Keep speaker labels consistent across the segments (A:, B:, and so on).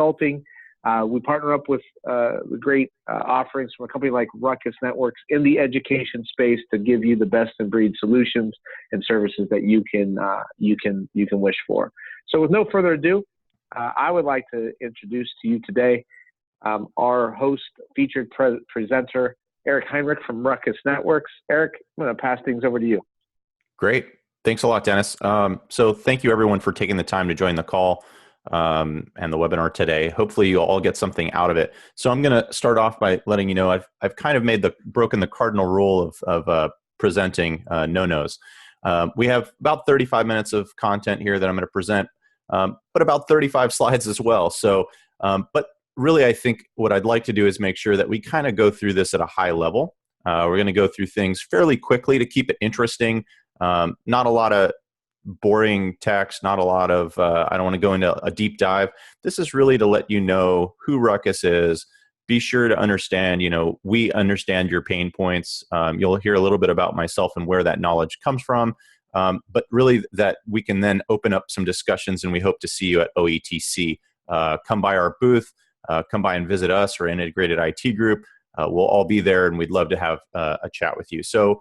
A: consulting. We partner up with the great offerings from a company like Ruckus Networks in the education space to give you the best in breed solutions and services that you can wish for. So with no further ado, I would like to introduce to you today our host, featured presenter, Erik Heinrich from Ruckus Networks. Erik, I'm going to pass things over to you.
B: Great. Thanks a lot, Dennis. So thank you everyone for taking the time to join the call and the webinar today. Hopefully you all get something out of it. So I'm going to start off by letting you know I've kind of broken the cardinal rule of presenting no-nos. We have about 35 minutes of content here that I'm going to present, but about 35 slides as well. So, but really I think what I'd like to do is make sure that we kind of go through this at a high level. We're going to go through things fairly quickly to keep it interesting. Not a lot of boring text, not a lot of, I don't want to go into a deep dive. This is really to let you know who Ruckus is. Be sure to understand, we understand your pain points. You'll hear a little bit about myself and where that knowledge comes from. But really that we can then open up some discussions, and we hope to see you at OETC. Come by our booth, come by and visit us or Integrated IT Group. We'll all be there, and we'd love to have a chat with you. So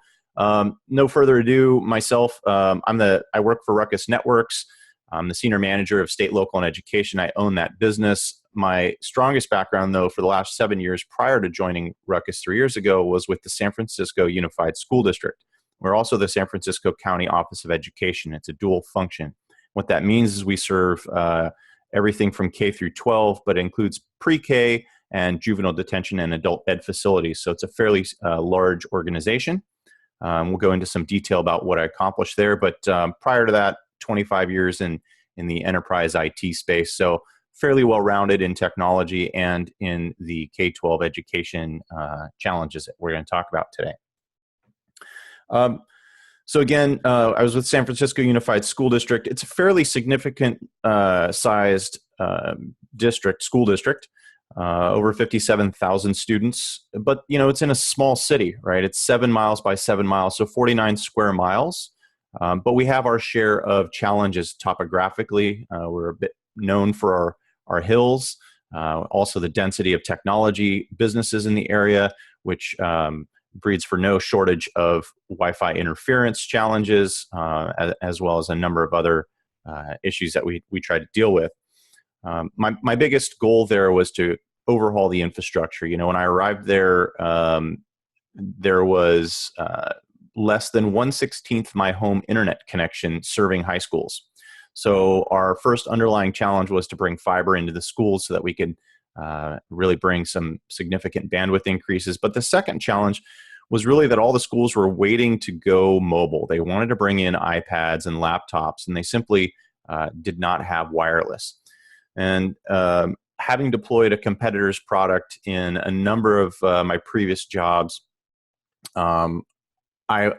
B: no further ado, myself, I work for Ruckus Networks. I'm the Senior Manager of State, Local, and Education. I own that business. My strongest background, though, for the last 7 years prior to joining Ruckus 3 years ago was with the San Francisco Unified School District. We're also the San Francisco County Office of Education. It's a dual function. What that means is we serve everything from K through 12, but it includes pre-K and juvenile detention and adult ed facilities. So it's a fairly large organization. We'll go into some detail about what I accomplished there, but prior to that, 25 years in the enterprise IT space, so fairly well-rounded in technology and in the K-12 education challenges that we're going to talk about today. So again, I was with San Francisco Unified School District. It's a fairly significant sized school district. Over 57,000 students, but it's in a small city, right? It's 7 miles by 7 miles, so 49 square miles. But we have our share of challenges topographically. We're a bit known for our hills, also the density of technology businesses in the area, which breeds for no shortage of Wi-Fi interference challenges, as well as a number of other issues that we try to deal with. My biggest goal there was to overhaul the infrastructure. When I arrived there, there was less than 1/16 my home internet connection serving high schools. So our first underlying challenge was to bring fiber into the schools so that we could really bring some significant bandwidth increases. But the second challenge was really that all the schools were waiting to go mobile. They wanted to bring in iPads and laptops, and they simply did not have wireless. And having deployed a competitor's product in a number of my previous jobs, I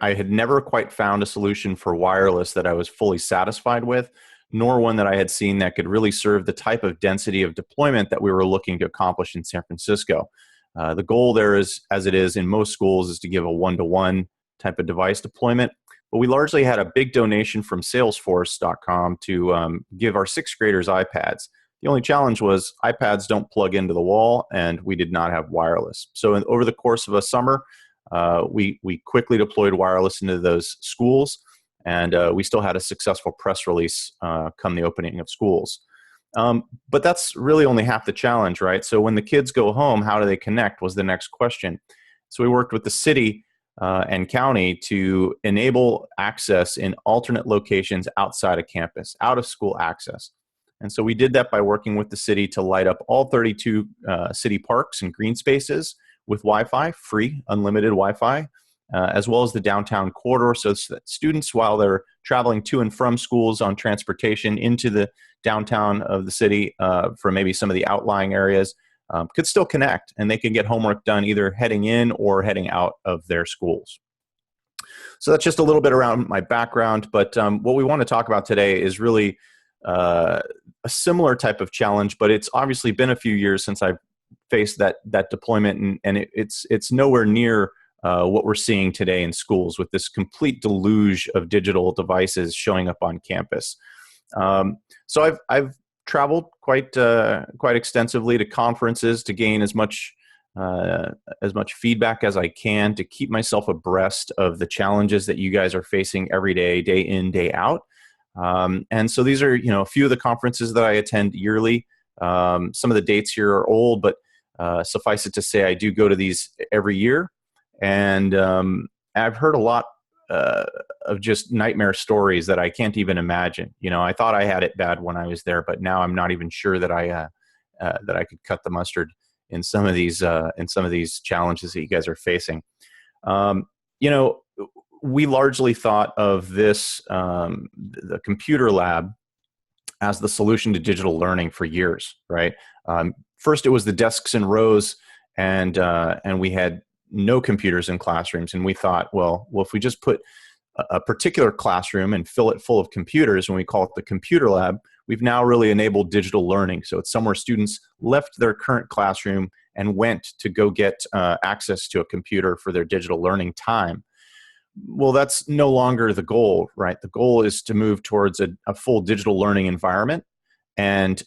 B: had never quite found a solution for wireless that I was fully satisfied with, nor one that I had seen that could really serve the type of density of deployment that we were looking to accomplish in San Francisco. The goal there is, as it is in most schools, is to give a one-to-one type of device deployment. But we largely had a big donation from Salesforce.com to give our sixth graders iPads. The only challenge was iPads don't plug into the wall, and we did not have wireless. So over the course of a summer, we quickly deployed wireless into those schools, and we still had a successful press release come the opening of schools. But that's really only half the challenge, right? So when the kids go home, how do they connect was the next question. So we worked with the city and county to enable access in alternate locations outside of campus, out of school access. And so we did that by working with the city to light up all 32 city parks and green spaces with Wi-Fi, free, unlimited Wi-Fi, as well as the downtown corridor, so that students, while they're traveling to and from schools on transportation into the downtown of the city for maybe some of the outlying areas, could still connect, and they can get homework done either heading in or heading out of their schools. So that's just a little bit around my background, but what we want to talk about today is really a similar type of challenge, but it's obviously been a few years since I've faced that deployment, and it's nowhere near what we're seeing today in schools with this complete deluge of digital devices showing up on campus. So I've traveled quite extensively to conferences to gain as much feedback as I can to keep myself abreast of the challenges that you guys are facing every day, day in, day out. And so these are, a few of the conferences that I attend yearly. Some of the dates here are old, but suffice it to say, I do go to these every year. And I've heard a lot of just nightmare stories that I can't even imagine. I thought I had it bad when I was there, but now I'm not even sure that I could cut the mustard in some of these challenges that you guys are facing. We largely thought of this the computer lab as the solution to digital learning for years, right? First, it was the desks in rows, and we had no computers in classrooms, and we thought, well, if we just put a particular classroom and fill it full of computers, and we call it the computer lab, we've now really enabled digital learning. So it's somewhere students left their current classroom and went to go get access to a computer for their digital learning time. Well, that's no longer the goal, right? The goal is to move towards a full digital learning environment and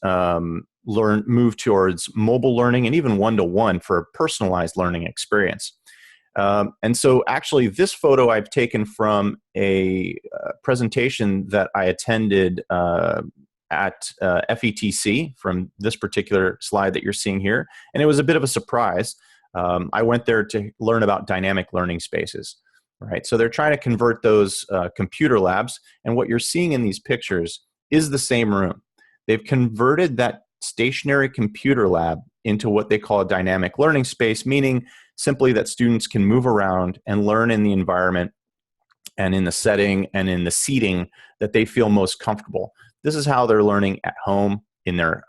B: move towards mobile learning and even one-to-one for a personalized learning experience. And so actually this photo I've taken from a presentation that I attended at FETC from this particular slide that you're seeing here. And it was a bit of a surprise. I went there to learn about dynamic learning spaces, right? So they're trying to convert those computer labs. And what you're seeing in these pictures is the same room. They've converted that stationary computer lab into what they call a dynamic learning space, meaning simply that students can move around and learn in the environment and in the setting and in the seating that they feel most comfortable. This is how they're learning at home, in their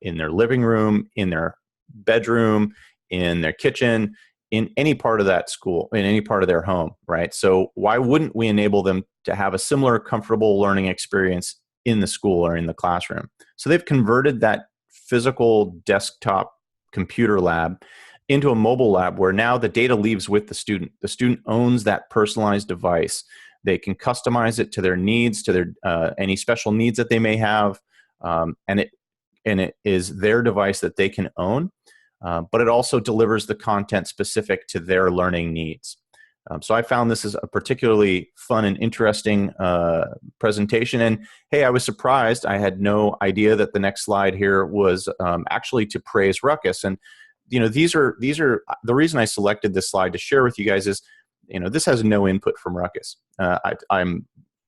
B: living room, in their bedroom, in their kitchen, in any part of that school, in any part of their home, right? So why wouldn't we enable them to have a similar comfortable learning experience in the school or in the classroom? So they've converted that physical desktop computer lab into a mobile lab where now the data leaves with the student. The student owns that personalized device. They can customize it to their needs, to their any special needs that they may have, and it is their device that they can own. But it also delivers the content specific to their learning needs. So I found this is a particularly fun and interesting presentation. And hey, I was surprised. I had no idea that the next slide here was actually to praise Ruckus. And these are the reason I selected this slide to share with you guys is, this has no input from Ruckus. I'm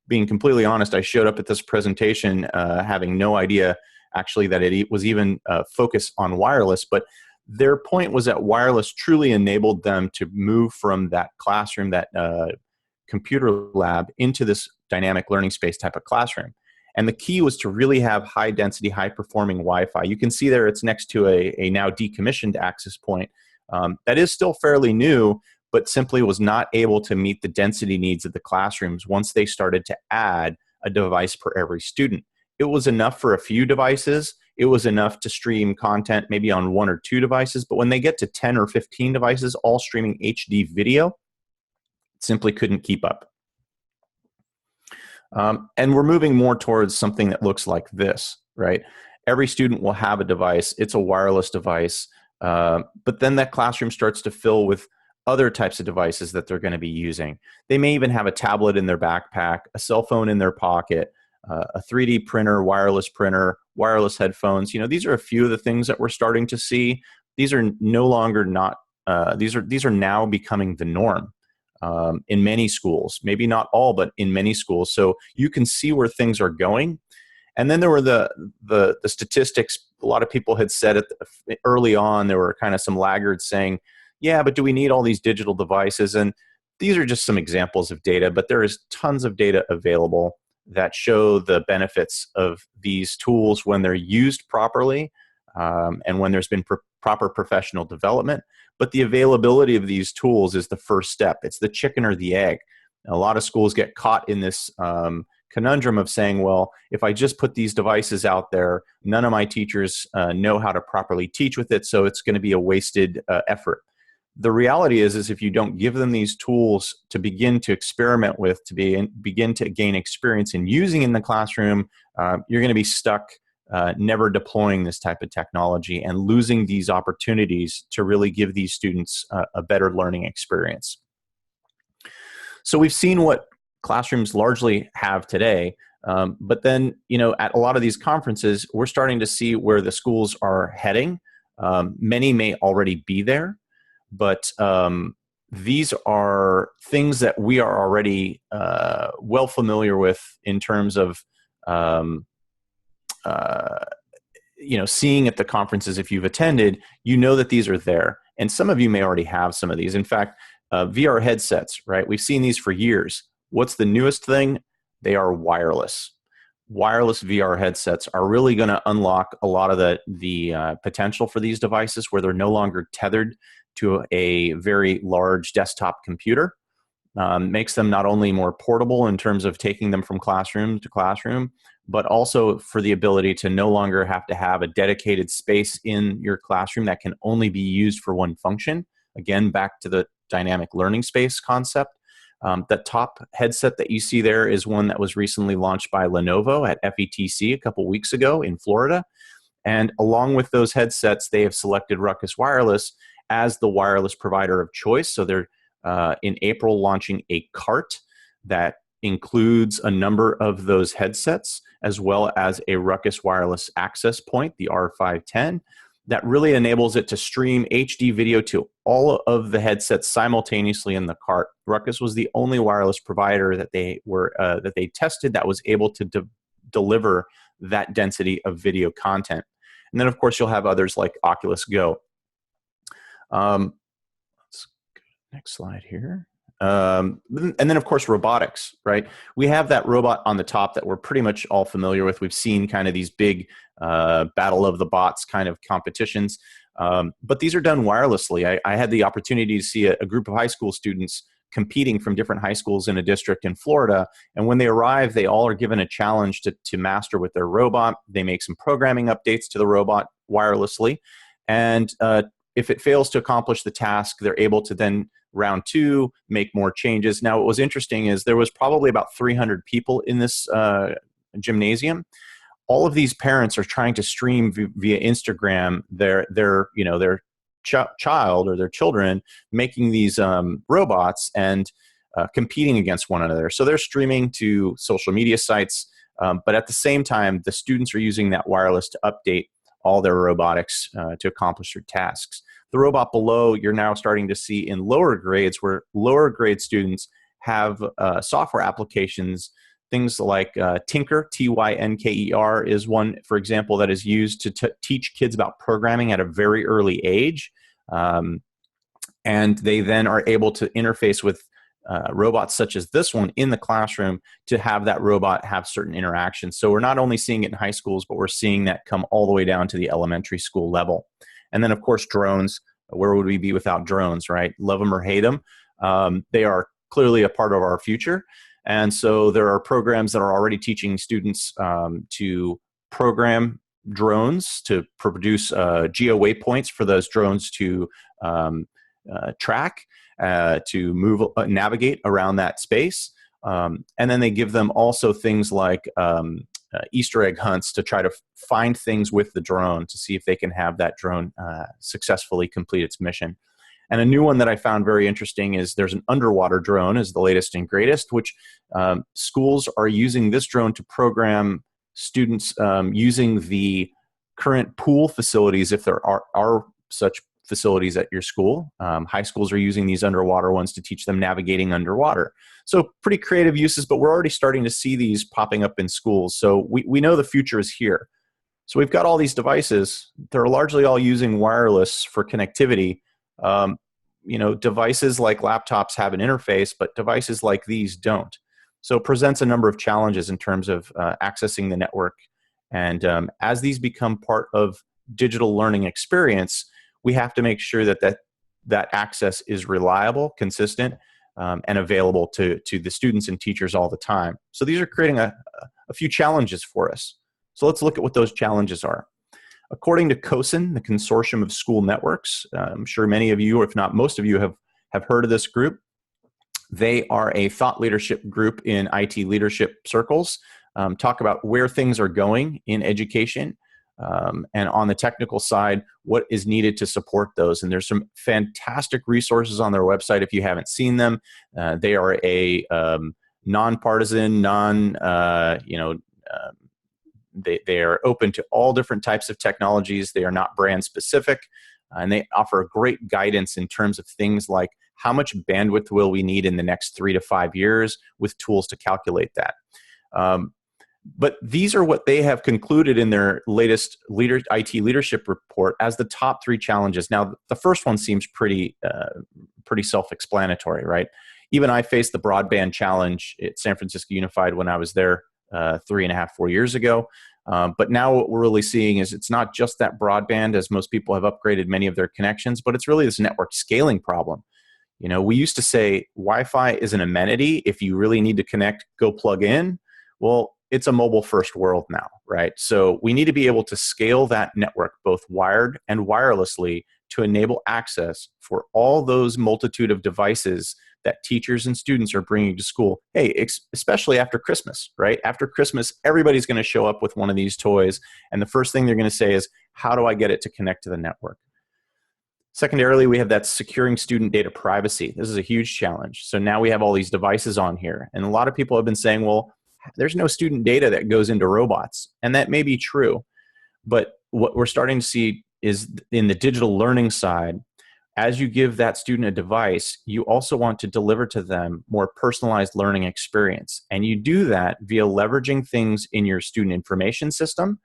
B: being completely honest. I showed up at this presentation having no idea actually that it was even focused on wireless, but their point was that wireless truly enabled them to move from that classroom, that computer lab, into this dynamic learning space type of classroom. And the key was to really have high density, high performing Wi-Fi. You can see there it's next to a now decommissioned access point that is still fairly new, but simply was not able to meet the density needs of the classrooms once they started to add a device per every student. It was enough for a few devices. It was enough to stream content maybe on 1 or 2 devices, but when they get to 10 or 15 devices, all streaming HD video, it simply couldn't keep up. And we're moving more towards something that looks like this, right? Every student will have a device. It's a wireless device, but then that classroom starts to fill with other types of devices that they're going to be using. They may even have a tablet in their backpack, a cell phone in their pocket, a 3D printer, wireless headphones. These are a few of the things that we're starting to see. These are no longer not, these are now becoming the norm in many schools, maybe not all, but in many schools. So you can see where things are going. And then there were the statistics. A lot of people had said it early on, there were kind of some laggards saying, yeah, but do we need all these digital devices? And these are just some examples of data, but there is tons of data available that show the benefits of these tools when they're used properly and when there's been proper professional development. But the availability of these tools is the first step. It's the chicken or the egg. A lot of schools get caught in this conundrum of saying, well, if I just put these devices out there, none of my teachers know how to properly teach with it, so it's going to be a wasted effort. The reality is if you don't give them these tools to begin to experiment with, to begin to gain experience in using in the classroom, you're going to be stuck never deploying this type of technology and losing these opportunities to really give these students a better learning experience. So we've seen what classrooms largely have today, but then, at a lot of these conferences, we're starting to see where the schools are heading. Many may already be there, but these are things that we are already well familiar with in terms of seeing at the conferences. If you've attended, that these are there. And some of you may already have some of these. In fact, VR headsets, right? We've seen these for years. What's the newest thing? They are wireless. Wireless VR headsets are really going to unlock a lot of the potential for these devices, where they're no longer tethered to a very large desktop computer. Makes them not only more portable in terms of taking them from classroom to classroom, but also for the ability to no longer have to have a dedicated space in your classroom that can only be used for one function. Again, back to the dynamic learning space concept. The top headset that you see there is one that was recently launched by Lenovo at FETC a couple weeks ago in Florida. And along with those headsets, they have selected Ruckus Wireless as the wireless provider of choice. So they're in April launching a cart that includes a number of those headsets, as well as a Ruckus Wireless access point, the R510, that really enables it to stream HD video to all of the headsets simultaneously in the cart. Ruckus was the only wireless provider that they tested that was able to deliver that density of video content. And then, of course, you'll have others like Oculus Go. Let's go next slide here. And then, of course, robotics, right? We have that robot on the top that we're pretty much all familiar with. We've seen kind of these big battle of the bots kind of competitions. But these are done wirelessly. I had the opportunity to see a group of high school students competing from different high schools in a district in Florida. And when they arrive, they all are given a challenge to master with their robot. They make some programming updates to the robot wirelessly. And if it fails to accomplish the task, they're able to then round two, make more changes. Now, what was interesting is there was probably about 300 people in this gymnasium. All of these parents are trying to stream via Instagram their child or their children making these robots and competing against one another. So they're streaming to social media sites, but at the same time, the students are using that wireless to update all their robotics to accomplish their tasks. The robot below, you're now starting to see in lower grades, where lower grade students have software applications. Things like Tinker, Tynker, is one, for example, that is used to teach kids about programming at a very early age. And they then are able to interface with robots such as this one in the classroom to have that robot have certain interactions. So we're not only seeing it in high schools, but we're seeing that come all the way down to the elementary school level. And then, of course, drones. Where would we be without drones, right? Love them or hate them. They are clearly a part of our future. And so there are programs that are already teaching students to program drones, to produce geo waypoints for those drones to track, to move, navigate around that space. And then they give them also things like Easter egg hunts to try to find things with the drone to see if they can have that drone successfully complete its mission. And a new one that I found very interesting is there's an underwater drone, is the latest and greatest, which schools are using this drone to program students using the current pool facilities, if there are such facilities at your school. High schools are using these underwater ones to teach them navigating underwater. So pretty creative uses, but we're already starting to see these popping up in schools. So we know the future is here. So we've got all these devices. They're largely all using wireless for connectivity. Devices like laptops have an interface, but devices like these don't. So it presents a number of challenges in terms of accessing the network. And as these become part of digital learning experience, we have to make sure that access is reliable, consistent, and available to the students and teachers all the time. So these are creating a few challenges for us. So let's look at what those challenges are. According to COSIN, the Consortium of School Networks, I'm sure many of you, or if not most of you, have heard of this group. They are a thought leadership group in IT leadership circles. talk about where things are going in education, and on the technical side, what is needed to support those. And there's some fantastic resources on their website if you haven't seen them. They are a nonpartisan, they are open to all different types of technologies. They are not brand specific, and they offer great guidance in terms of things like how much bandwidth will we need in the next 3 to 5 years with tools to calculate that. But these are what they have concluded in their latest IT leadership report as the top 3 challenges. Now, the first one seems pretty self-explanatory, right? Even I faced the broadband challenge at San Francisco Unified when I was there 3.5-4 years ago. But now what we're really seeing is it's not just that broadband, as most people have upgraded many of their connections, but it's really this network scaling problem. We used to say Wi-Fi is an amenity. If you really need to connect, go plug in. Well, it's a mobile first world now, right? So we need to be able to scale that network both wired and wirelessly to enable access for all those multitude of devices that teachers and students are bringing to school. Hey, especially after Christmas, right? After Christmas, everybody's going to show up with one of these toys. And the first thing they're going to say is, how do I get it to connect to the network? Secondarily, we have that securing student data privacy. This is a huge challenge. So now we have all these devices on here. And a lot of people have been saying, well, there's no student data that goes into robots. And that may be true. But what we're starting to see is in the digital learning side, as you give that student a device, you also want to deliver to them more personalized learning experience. And you do that via leveraging things in your student information system,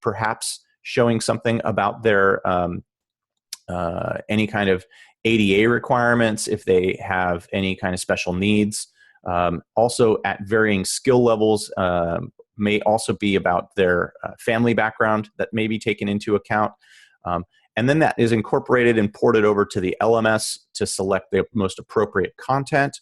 B: perhaps showing something about their any kind of ADA requirements, if they have any kind of special needs. Also at varying skill levels, may also be about their family background that may be taken into account. And then that is incorporated and ported over to the LMS to select the most appropriate content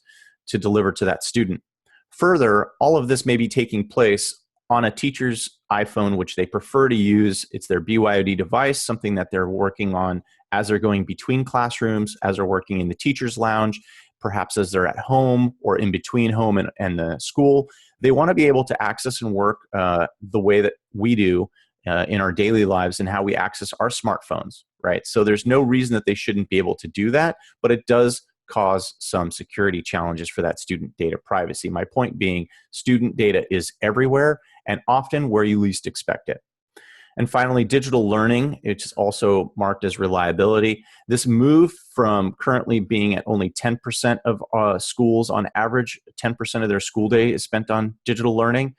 B: to deliver to that student. Further, all of this may be taking place on a teacher's iPhone, which they prefer to use. It's their BYOD device, something that they're working on as they're going between classrooms, as they're working in the teacher's lounge, perhaps as they're at home or in between home and the school. They want to be able to access and work the way that we do in our daily lives and how we access our smartphones, right? So there's no reason that they shouldn't be able to do that, but it does cause some security challenges for that student data privacy. My point being, student data is everywhere and often where you least expect it. And finally, digital learning, which is also marked as reliability. This move from currently being at only 10% of schools on average, 10% of their school day is spent on digital learning.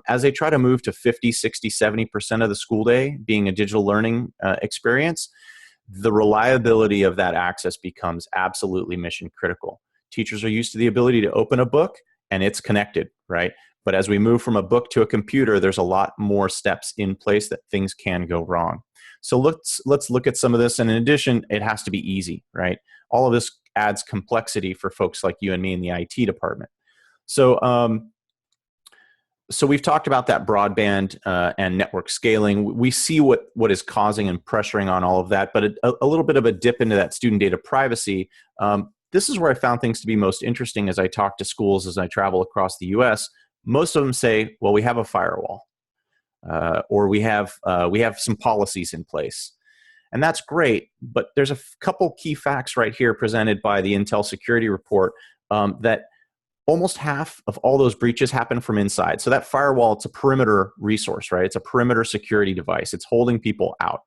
B: As they try to move to 50, 60, 70% of the school day being a digital learning experience, the reliability of that access becomes absolutely mission critical. Teachers are used to the ability to open a book and it's connected, right? But as we move from a book to a computer, there's a lot more steps in place that things can go wrong. So let's look at some of this. And in addition, it has to be easy, right? All of this adds complexity for folks like you and me in the IT department. So, so we've talked about that broadband and network scaling. We see what is causing and pressuring on all of that, but a little bit of a dip into that student data privacy. This is where I found things to be most interesting as I talk to schools, as I travel across the US. Most of them say, well, we have a firewall, or we have some policies in place. And that's great, but there's a couple key facts right here presented by the Intel security report that almost half of all those breaches happen from inside. So that firewall, it's a perimeter resource, right? It's a perimeter security device. It's holding people out.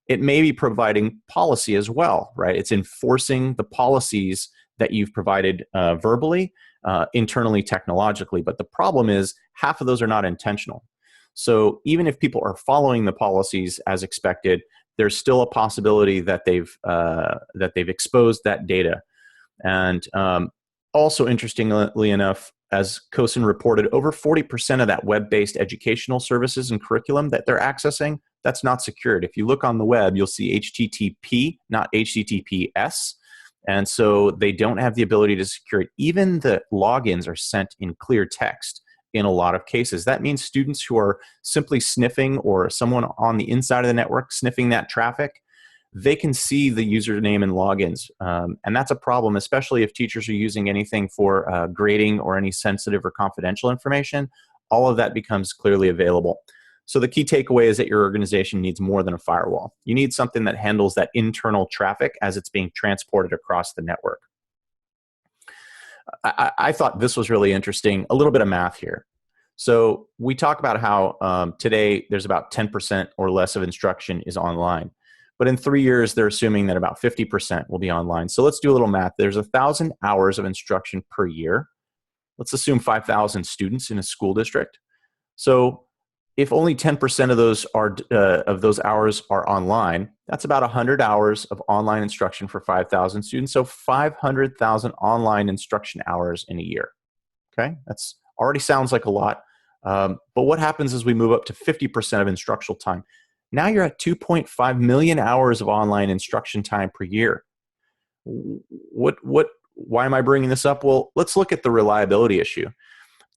B: It may be providing policy as well, right? It's enforcing the policies that you've provided verbally, internally, technologically. But the problem is half of those are not intentional. So even if people are following the policies as expected, there's still a possibility that they've exposed that data. And also, interestingly enough, as COSIN reported, over 40% of that web-based educational services and curriculum that they're accessing, that's not secured. If you look on the web, you'll see HTTP, not HTTPS. And so they don't have the ability to secure it. Even the logins are sent in clear text in a lot of cases. That means students who are simply sniffing, or someone on the inside of the network sniffing that traffic, they can see the username and logins. And that's a problem, especially if teachers are using anything for grading or any sensitive or confidential information. All of that becomes clearly available. So the key takeaway is that your organization needs more than a firewall. You need something that handles that internal traffic as it's being transported across the network. I thought this was really interesting. A little bit of math here. So we talk about how today there's about 10% or less of instruction is online. But in 3 years, they're assuming that about 50% will be online. So let's do a little math. There's 1,000 hours of instruction per year. Let's assume 5,000 students in a school district. So if only 10% of those hours are online, that's about 100 hours of online instruction for 5,000 students. So 500,000 online instruction hours in a year. Okay, that's already sounds like a lot. But what happens as we move up to 50% of instructional time? Now you're at 2.5 million hours of online instruction time per year. Why am I bringing this up? Well, let's look at the reliability issue.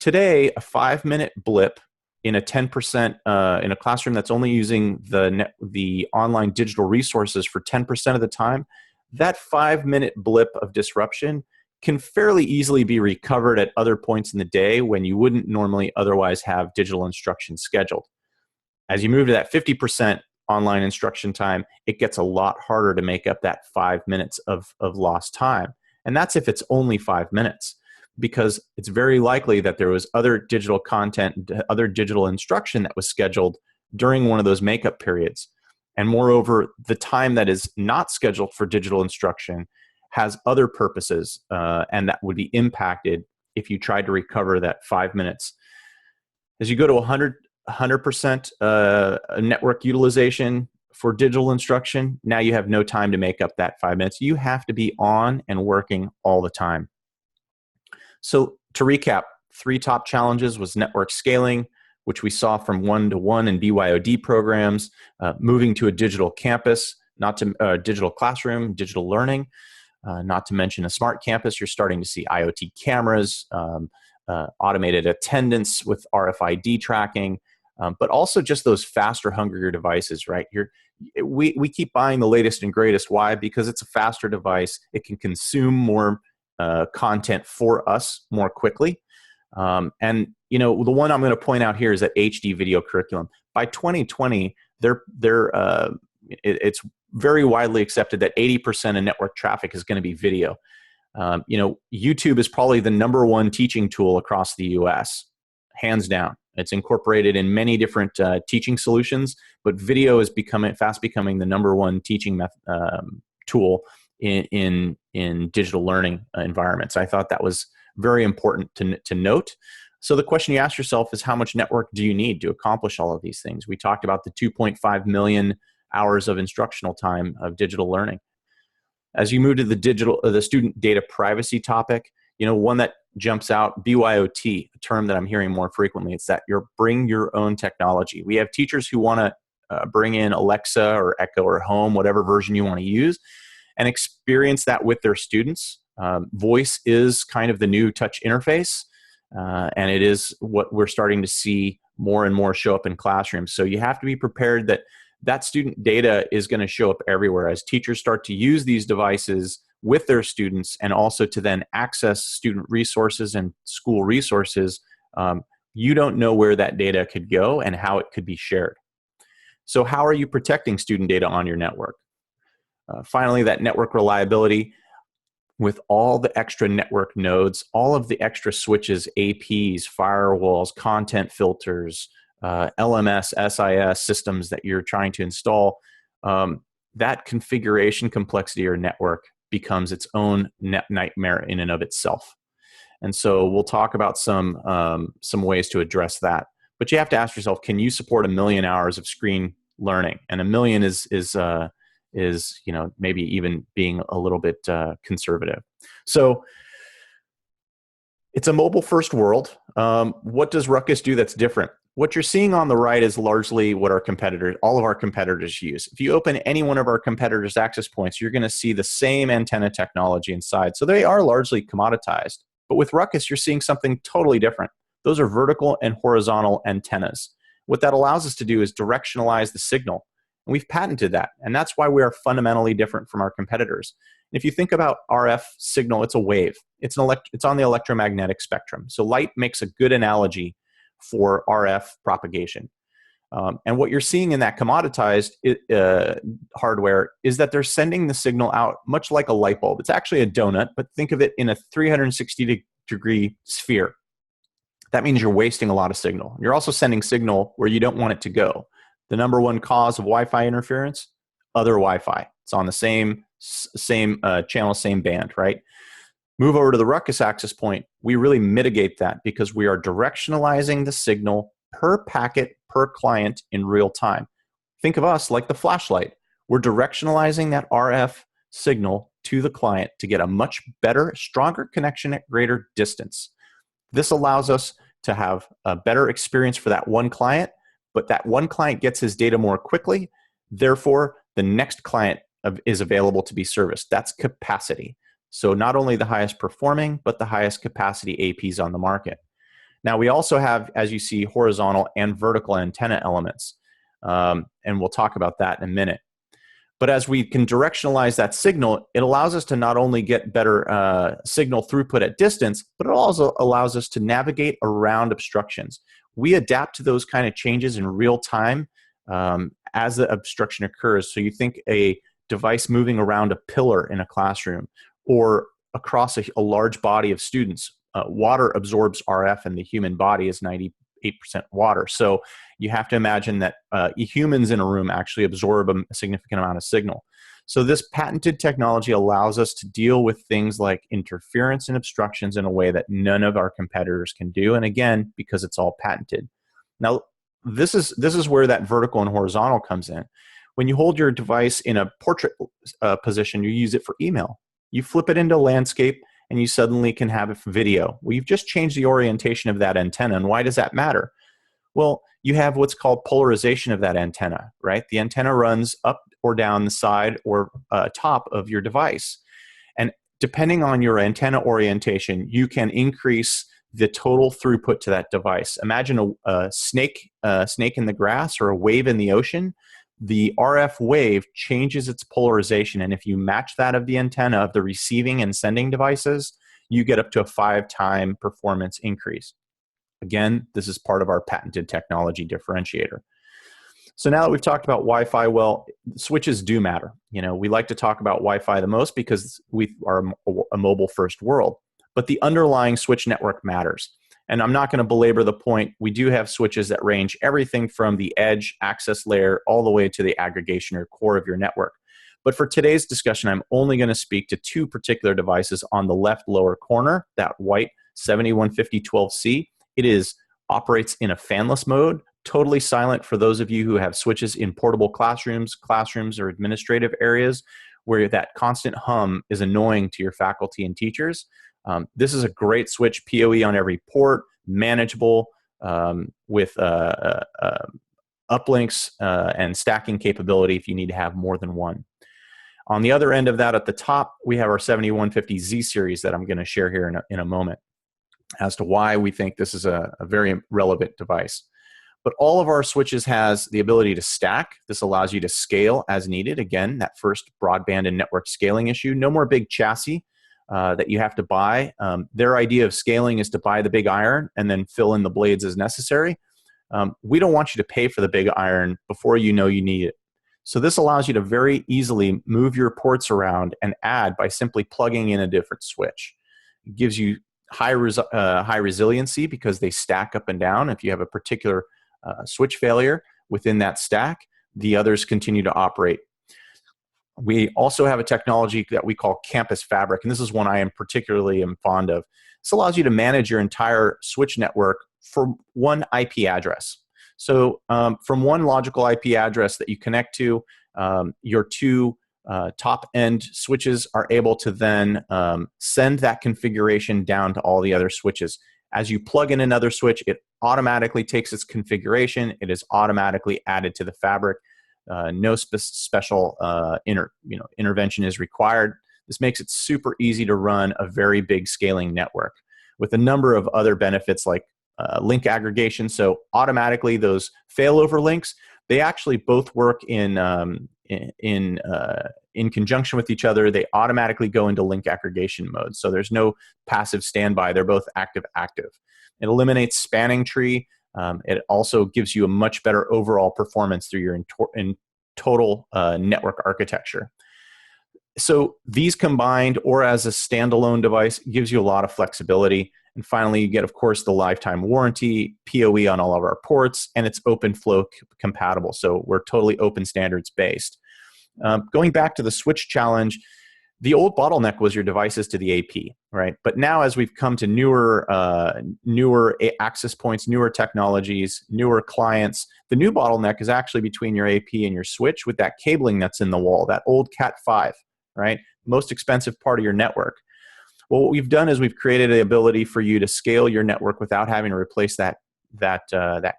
B: Today, a 5-minute blip in a 10% in a classroom that's only using the online digital resources for 10% of the time, that 5-minute blip of disruption can fairly easily be recovered at other points in the day when you wouldn't normally otherwise have digital instruction scheduled. As you move to that 50% online instruction time, it gets a lot harder to make up that 5 minutes of lost time. And that's if it's only 5 minutes, because it's very likely that there was other digital content, other digital instruction that was scheduled during one of those makeup periods. And moreover, the time that is not scheduled for digital instruction has other purposes, and that would be impacted if you tried to recover that 5 minutes. As you go to 100% network utilization for digital instruction, now you have no time to make up that 5 minutes. You have to be on and working all the time. So to recap, 3 top challenges was network scaling, which we saw from one-to-one and BYOD programs, moving to a digital campus, not to digital classroom, digital learning, not to mention a smart campus. You're starting to see IoT cameras, automated attendance with RFID tracking, but also just those faster, hungrier devices, right? We keep buying the latest and greatest. Why? Because it's a faster device. It can consume more content for us more quickly. And the one I'm going to point out here is that HD video curriculum. By 2020, it's very widely accepted that 80% of network traffic is going to be video. YouTube is probably the #1 teaching tool across the US, hands down. It's incorporated in many different teaching solutions, but video is fast becoming the #1 teaching tool in digital learning environments. I thought that was very important to note. So the question you ask yourself is, how much network do you need to accomplish all of these things? We talked about the 2.5 million hours of instructional time of digital learning. As you move to the student data privacy topic, one that jumps out, BYOT, a term that I'm hearing more frequently. It's that bring your own technology. We have teachers who want to bring in Alexa or Echo or Home, whatever version you want to use, and experience that with their students. Voice is kind of the new touch interface, and it is what we're starting to see more and more show up in classrooms. So you have to be prepared that student data is going to show up everywhere as teachers start to use these devices with their students, and also to then access student resources and school resources. You don't know where that data could go and how it could be shared. So how are you protecting student data on your network? Finally, that network reliability. With all the extra network nodes, all of the extra switches, APs, firewalls, content filters, LMS, SIS systems that you're trying to install, that configuration complexity or network becomes its own nightmare in and of itself. And so we'll talk about some ways to address that. But you have to ask yourself, can you support 1 million hours of screen learning? And 1 million is maybe even being a little bit conservative. So it's a mobile first world. What does Ruckus do that's different? What you're seeing on the right is largely what all of our competitors use. If you open any one of our competitors' access points, you're going to see the same antenna technology inside. So they are largely commoditized. But with Ruckus, you're seeing something totally different. Those are vertical and horizontal antennas. What that allows us to do is directionalize the signal. And we've patented that. And that's why we are fundamentally different from our competitors. If you think about RF signal, it's a wave. It's on the electromagnetic spectrum. So light makes a good analogy for RF propagation. And what you're seeing in that commoditized hardware is that they're sending the signal out much like a light bulb. It's actually a donut, but think of it in a 360-degree sphere. That means you're wasting a lot of signal. You're also sending signal where you don't want it to go. The number one cause of Wi-Fi interference, other Wi-Fi. It's on the same channel, same band, right? Move over to the Ruckus access point. We really mitigate that because we are directionalizing the signal per packet, per client in real time. Think of us like the flashlight. We're directionalizing that RF signal to the client to get a much better, stronger connection at greater distance. This allows us to have a better experience for that one client, but that one client gets his data more quickly. Therefore, the next client is available to be serviced. That's capacity. So not only the highest performing, but the highest capacity APs on the market. Now, we also have, as you see, horizontal and vertical antenna elements. And we'll talk about that in a minute. But as we can directionalize that signal, it allows us to not only get better signal throughput at distance, but it also allows us to navigate around obstructions. We adapt to those kind of changes in real time as the obstruction occurs. So you think a device moving around a pillar in a classroom or across a large body of students. Water absorbs RF, and the human body is 98% water. So you have to imagine that humans in a room actually absorb a significant amount of signal. So this patented technology allows us to deal with things like interference and obstructions in a way that none of our competitors can do. And again, because it's all patented. Now, this is where that vertical and horizontal comes in. When you hold your device in a portrait position, you use it for email. You flip it into landscape, and you suddenly can have a video. Well, you've just changed the orientation of that antenna. And why does that matter? Well, you have what's called polarization of that antenna, right? The antenna runs up or down the side or top of your device. And depending on your antenna orientation, you can increase the total throughput to that device. Imagine a snake in the grass or a wave in the ocean. The RF wave changes its polarization, and if you match that of the antenna of the receiving and sending devices, you get up to a 5-time performance increase. Again, this is part of our patented technology differentiator. So now that we've talked about Wi-Fi, well, switches do matter. You know, we like to talk about Wi-Fi the most because we are a mobile-first world, but the underlying switch network matters. And I'm not going to belabor the point. We do have switches that range everything from the edge access layer all the way to the aggregation or core of your network. But for today's discussion, I'm only going to speak to two particular devices on the left lower corner, that white 715012C. It operates in a fanless mode, totally silent for those of you who have switches in portable classrooms or administrative areas where that constant hum is annoying to your faculty and teachers. This is a great switch, PoE on every port, manageable with uplinks and stacking capability if you need to have more than one. On the other end of that at the top, we have our 7150Z series that I'm going to share here in a moment as to why we think this is a very relevant device. But all of our switches has the ability to stack. This allows you to scale as needed. Again, that first broadband and network scaling issue. No more big chassis that you have to buy. Their idea of scaling is to buy the big iron and then fill in the blades as necessary. We don't want you to pay for the big iron before you know you need it. So this allows you to very easily move your ports around and add by simply plugging in a different switch. It gives you high resiliency because they stack up and down. If you have a particular switch failure within that stack, the others continue to operate. We also have a technology that we call Campus Fabric, and this is one I am particularly fond of. This allows you to manage your entire switch network for one IP address. So from one logical IP address that you connect to, your two top-end switches are able to then send that configuration down to all the other switches. As you plug in another switch, it automatically takes its configuration. It is automatically added to the fabric. No special intervention is required. This makes it super easy to run a very big scaling network with a number of other benefits like link aggregation. So automatically those failover links, they actually both work in conjunction with each other. They automatically go into link aggregation mode. So there's no passive standby. They're both active. It eliminates spanning tree. It also gives you a much better overall performance through your in total network architecture. So these combined or as a standalone device gives you a lot of flexibility. And finally, you get, of course, the lifetime warranty, PoE on all of our ports, and it's OpenFlow compatible. So we're totally open standards based. Going back to the switch challenge, the old bottleneck was your devices to the AP, right? But now as we've come to newer access points, newer technologies, newer clients, the new bottleneck is actually between your AP and your switch with that cabling that's in the wall, that old Cat5, right? Most expensive part of your network. Well, what we've done is we've created the ability for you to scale your network without having to replace that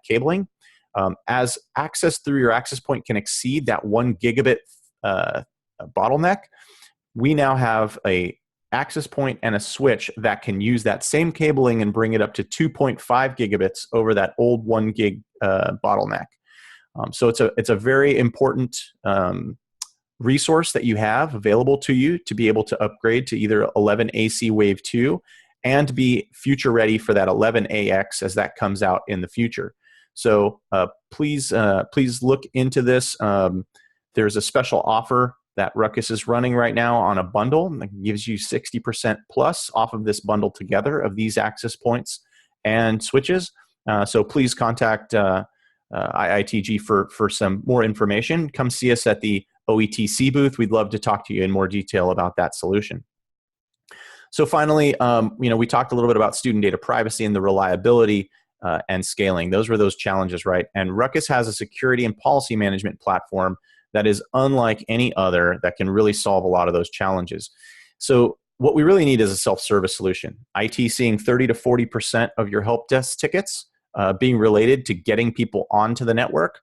B: cabling. As access through your access point can exceed that 1 gigabit bottleneck, we now have a access point and a switch that can use that same cabling and bring it up to 2.5 gigabits over that old 1 gig bottleneck. So it's a very important resource that you have available to you to be able to upgrade to either 11 AC Wave 2 and to be future ready for that 11AX as that comes out in the future. So please look into this. There's a special offer that Ruckus is running right now on a bundle that gives you 60% plus off of this bundle together of these access points and switches. So please contact IITG for some more information. Come see us at the OETC booth. We'd love to talk to you in more detail about that solution. So finally, we talked a little bit about student data privacy and the reliability and scaling. Those were those challenges, right? And Ruckus has a security and policy management platform that is unlike any other that can really solve a lot of those challenges. So what we really need is a self-service solution. IT seeing 30 to 40% of your help desk tickets being related to getting people onto the network,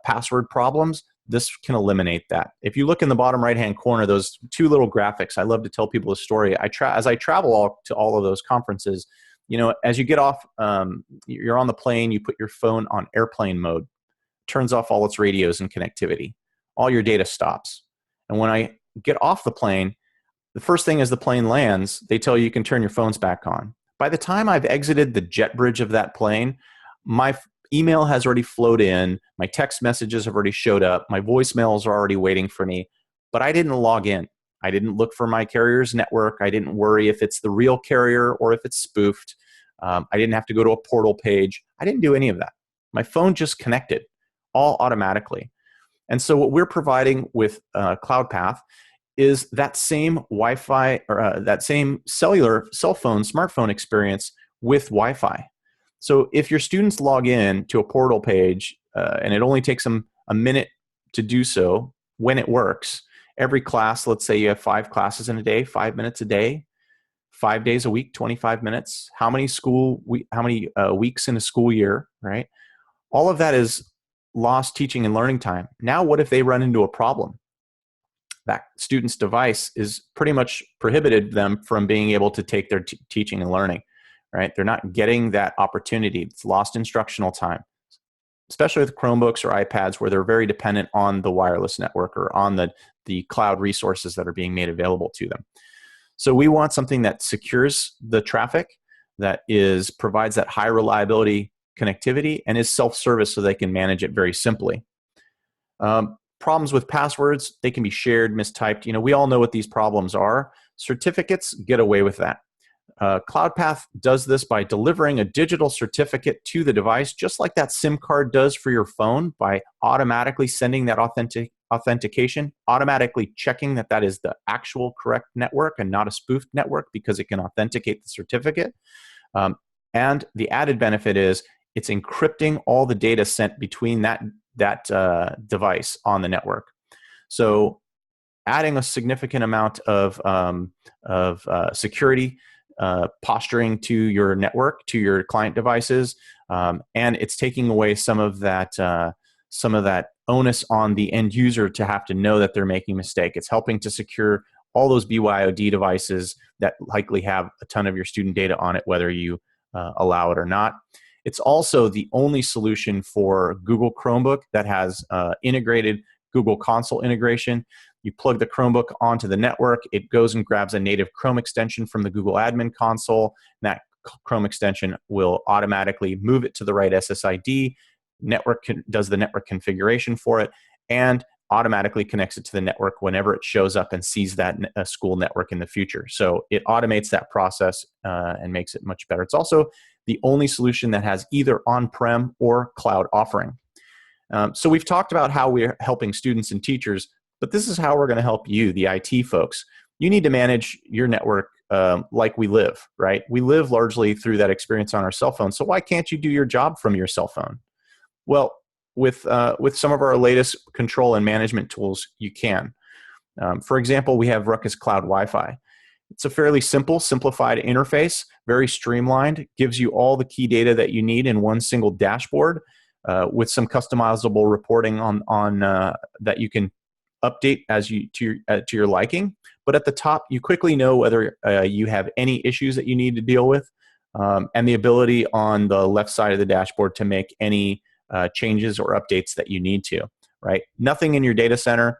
B: password problems. This can eliminate that. If you look in the bottom right-hand corner, those two little graphics, I love to tell people a story. As I travel to all of those conferences, as you get off, you're on the plane, you put your phone on airplane mode, turns off all its radios and connectivity. All your data stops. And when I get off the plane, the first thing as the plane lands, they tell you can turn your phones back on. By the time I've exited the jet bridge of that plane, my email has already flowed in, my text messages have already showed up, my voicemails are already waiting for me, but I didn't log in. I didn't look for my carrier's network. I didn't worry if it's the real carrier or if it's spoofed. I didn't have to go to a portal page. I didn't do any of that. My phone just connected, all automatically. And so what we're providing with CloudPath is that same Wi-Fi or that same cellular cell phone, smartphone experience with Wi-Fi. So if your students log in to a portal page and it only takes them a minute to do so when it works, every class, let's say you have 5 classes in a day, 5 minutes a day, 5 days a week, 25 minutes. How many weeks in a school year, right? All of that is lost teaching and learning time. Now, what if they run into a problem? That student's device is pretty much prohibited them from being able to take their teaching and learning, right? They're not getting that opportunity. It's lost instructional time, especially with Chromebooks or iPads where they're very dependent on the wireless network or on the cloud resources that are being made available to them. So we want something that secures the traffic, that provides that high reliability connectivity, and is self-service so they can manage it very simply. Problems with passwords, they can be shared, mistyped. We all know what these problems are. Certificates get away with that. CloudPath does this by delivering a digital certificate to the device, just like that SIM card does for your phone, by automatically sending that authentication, automatically checking that is the actual correct network and not a spoofed network because it can authenticate the certificate. And the added benefit is it's encrypting all the data sent between that device on the network. So adding a significant amount of security posturing to your network, to your client devices, and it's taking away some of that onus on the end user to have to know that they're making a mistake. It's helping to secure all those BYOD devices that likely have a ton of your student data on it, whether you allow it or not. It's also the only solution for Google Chromebook that has integrated Google Console integration. You plug the Chromebook onto the network, it goes and grabs a native Chrome extension from the Google admin console. And that Chrome extension will automatically move it to the right SSID, does the network configuration for it, and automatically connects it to the network whenever it shows up and sees that school network in the future. So it automates that process and makes it much better. It's also the only solution that has either on-prem or cloud offering. So we've talked about how we're helping students and teachers, but this is how we're going to help you, the IT folks. You need to manage your network like we live, right? We live largely through that experience on our cell phone. So why can't you do your job from your cell phone? Well, with some of our latest control and management tools, you can. For example, we have Ruckus Cloud Wi-Fi. It's a fairly simple, simplified interface, very streamlined, gives you all the key data that you need in one single dashboard with some customizable reporting on that you can update as to your liking. But at the top, you quickly know whether you have any issues that you need to deal with, and the ability on the left side of the dashboard to make any changes or updates that you need to, right? Nothing in your data center.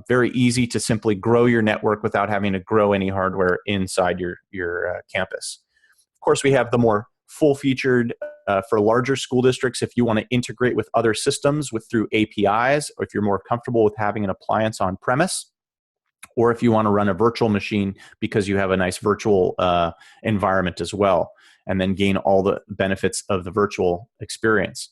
B: Very easy to simply grow your network without having to grow any hardware inside your campus. Of course, we have the more full-featured for larger school districts if you want to integrate with other systems through APIs, or if you're more comfortable with having an appliance on premise, or if you want to run a virtual machine because you have a nice virtual environment as well, and then gain all the benefits of the virtual experience.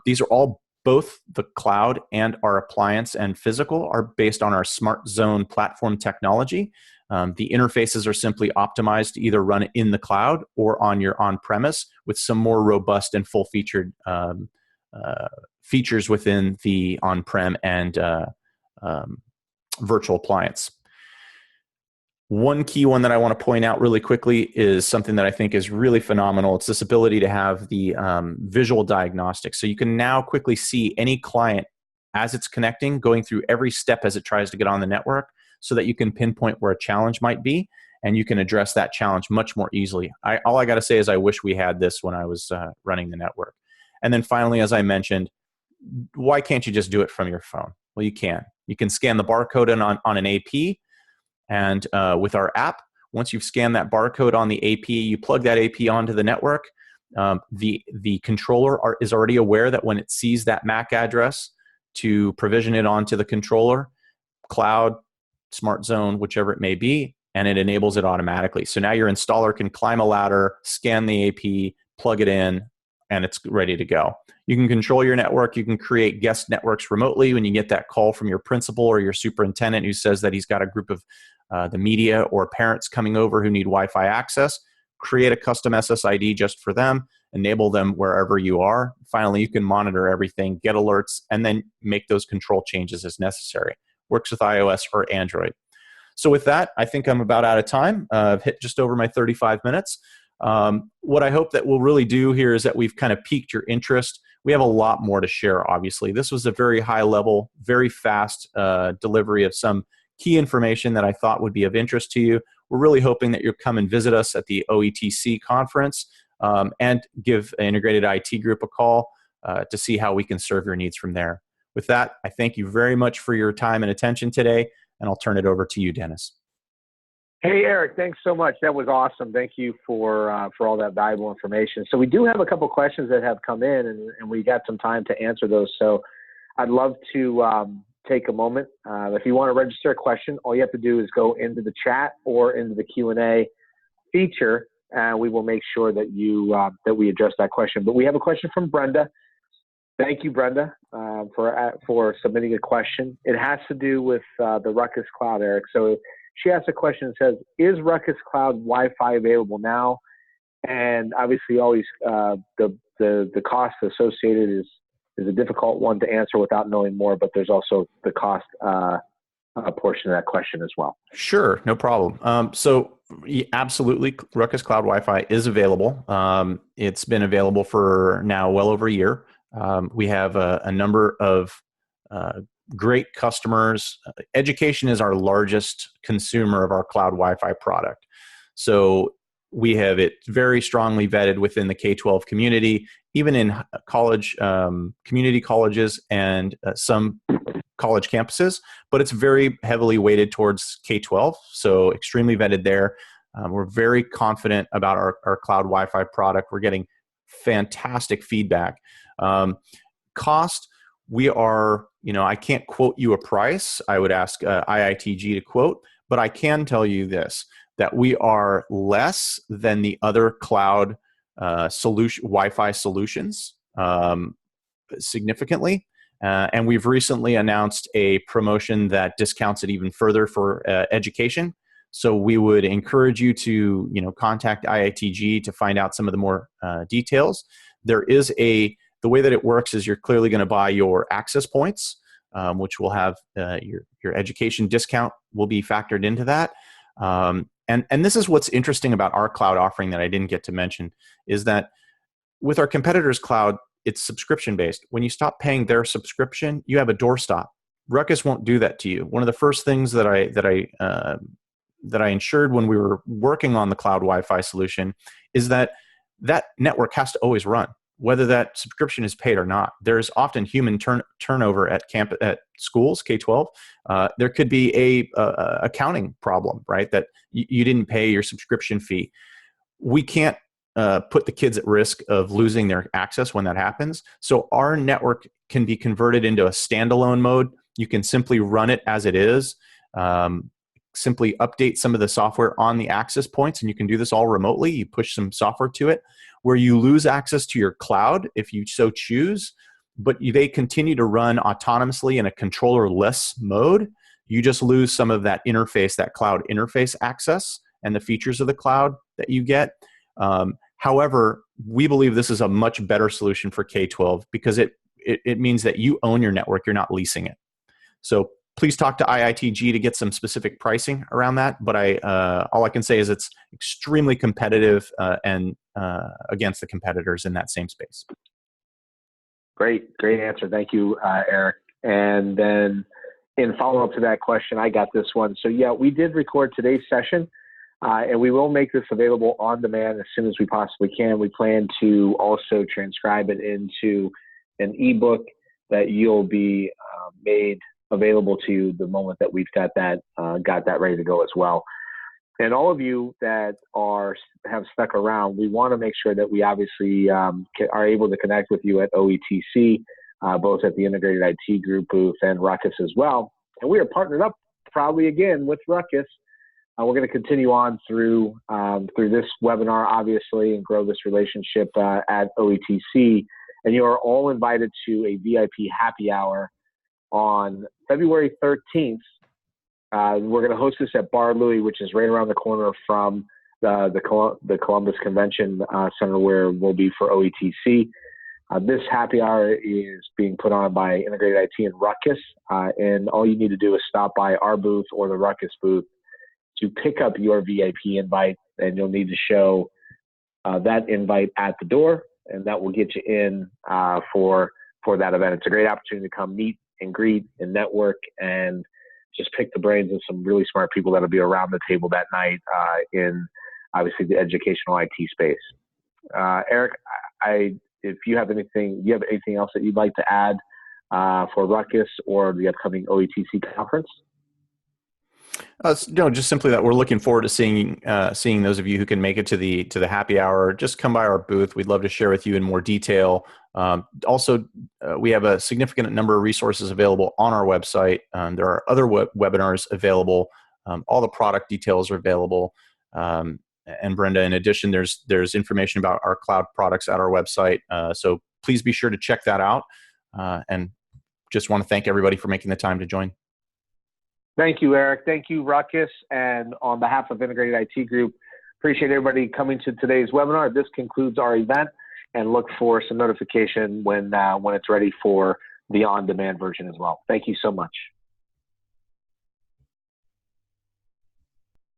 B: These are all, both the cloud and our appliance and physical, are based on our Smart Zone platform technology. The interfaces are simply optimized to either run in the cloud or on your on-premise with some more robust and full-featured features within the on-prem and virtual appliance. One key one that I want to point out really quickly is something that I think is really phenomenal. It's this ability to have the visual diagnostics. So you can now quickly see any client as it's connecting, going through every step as it tries to get on the network, so that you can pinpoint where a challenge might be, and you can address that challenge much more easily. All I got to say is I wish we had this when I was running the network. And then finally, as I mentioned, why can't you just do it from your phone? Well, you can. You can scan the barcode on an AP, and with our app, once you've scanned that barcode on the AP, you plug that AP onto the network. The controller is already aware that when it sees that MAC address, to provision it onto the controller, cloud, Smart Zone, whichever it may be, and it enables it automatically. So now your installer can climb a ladder, scan the AP, plug it in, and it's ready to go. You can control your network. You can create guest networks remotely when you get that call from your principal or your superintendent who says that he's got a group of the media or parents coming over who need Wi-Fi access. Create a custom SSID just for them, enable them wherever you are. Finally, you can monitor everything, get alerts, and then make those control changes as necessary. Works with iOS or Android. So with that, I think I'm about out of time. I've hit just over my 35 minutes. What I hope that we'll really do here is that we've kind of piqued your interest. We have a lot more to share, obviously. This was a very high level, very fast delivery of some key information that I thought would be of interest to you. We're really hoping that you'll come and visit us at the OETC conference and give an Integrated IT Group a call to see how we can serve your needs from there. With that, I thank you very much for your time and attention today, and I'll turn it over to you, Dennis.
A: Hey, Erik, thanks so much. That was awesome. Thank you for all that valuable information. So we do have a couple questions that have come in, and we got some time to answer those. So I'd love to take a moment. If you want to register a question, all you have to do is go into the chat or into the Q&A feature, and we will make sure that that we address that question. But we have a question from Brenda. Thank you, Brenda, for submitting a question. It has to do with the Ruckus Cloud, Erik. So she asked a question that says, is Ruckus Cloud Wi-Fi available now? And obviously, always the cost associated is a difficult one to answer without knowing more, but there's also the cost portion of that question as well.
B: Sure, no problem. So absolutely, Ruckus Cloud Wi-Fi is available. It's been available for now well over a year. We have a number of great customers. Education is our largest consumer of our cloud Wi-Fi product. So We have it very strongly vetted within the K-12 community, even in college, community colleges, and some college campuses, but it's very heavily weighted towards K-12, so extremely vetted there. We're very confident about our cloud Wi-Fi product. We're getting fantastic feedback. Cost, we are, I can't quote you a price. I would ask IITG to quote, but I can tell you this, that we are less than the other cloud Wi-Fi solutions significantly. And we've recently announced a promotion that discounts it even further for education. So we would encourage you to, contact IITG to find out some of the more details. There is the way that it works is you're clearly going to buy your access points, which will have your education discount will be factored into that. And this is what's interesting about our cloud offering that I didn't get to mention, is that with our competitors' cloud, it's subscription-based. When you stop paying their subscription, you have a doorstop. Ruckus won't do that to you. One of the first things that I ensured when we were working on the cloud Wi-Fi solution is that network has to always run, whether that subscription is paid or not. There's often human turnover at schools, K-12. There could be a accounting problem, right? That you didn't pay your subscription fee. We can't put the kids at risk of losing their access when that happens. So our network can be converted into a standalone mode. You can simply run it as it is. Simply update some of the software on the access points, and you can do this all remotely. You push some software to it. Where you lose access to your cloud if you so choose, but they continue to run autonomously in a controller-less mode. You just lose some of that interface, that cloud interface access and the features of the cloud that you get. However, we believe this is a much better solution for K-12 because it means that you own your network, you're not leasing it. So please talk to IITG to get some specific pricing around that. But all I can say is it's extremely competitive and against the competitors in that same space.
A: Great answer. Thank you, Erik. And then in follow-up to that question, I got this one. So yeah, we did record today's session, and we will make this available on demand as soon as we possibly can. We plan to also transcribe it into an ebook that you'll be made available to you the moment that we've got that ready to go as well. And all of you that have stuck around, we want to make sure that we obviously are able to connect with you at OETC, both at the Integrated IT Group booth and Ruckus as well. And we are partnered up proudly again with Ruckus. We're going to continue on through this webinar, obviously, and grow this relationship at OETC. And you are all invited to a VIP happy hour on February 13th. We're going to host this at Bar Louie, which is right around the corner from the Columbus Convention Center, where we'll be for OETC. This happy hour is being put on by Integrated IT and Ruckus, and all you need to do is stop by our booth or the Ruckus booth to pick up your VIP invite, and you'll need to show that invite at the door, and that will get you in for that event. It's a great opportunity to come meet and greet and network and just pick the brains of some really smart people that'll be around the table that night in obviously the educational IT space. Erik, if you have anything else that you'd like to add for Ruckus or the upcoming OETC conference?
B: No, just simply that we're looking forward to seeing those of you who can make it to the happy hour. Just come by our booth. We'd love to share with you in more detail. Also, we have a significant number of resources available on our website. There are other webinars available. All the product details are available. And Brenda, in addition, there's information about our cloud products at our website. So please be sure to check that out. And just want to thank everybody for making the time to join.
A: Thank you, Erik. Thank you, Ruckus. And on behalf of Integrated IT Group, appreciate everybody coming to today's webinar. This concludes our event, and look for some notification when it's ready for the on-demand version as well. Thank you so much.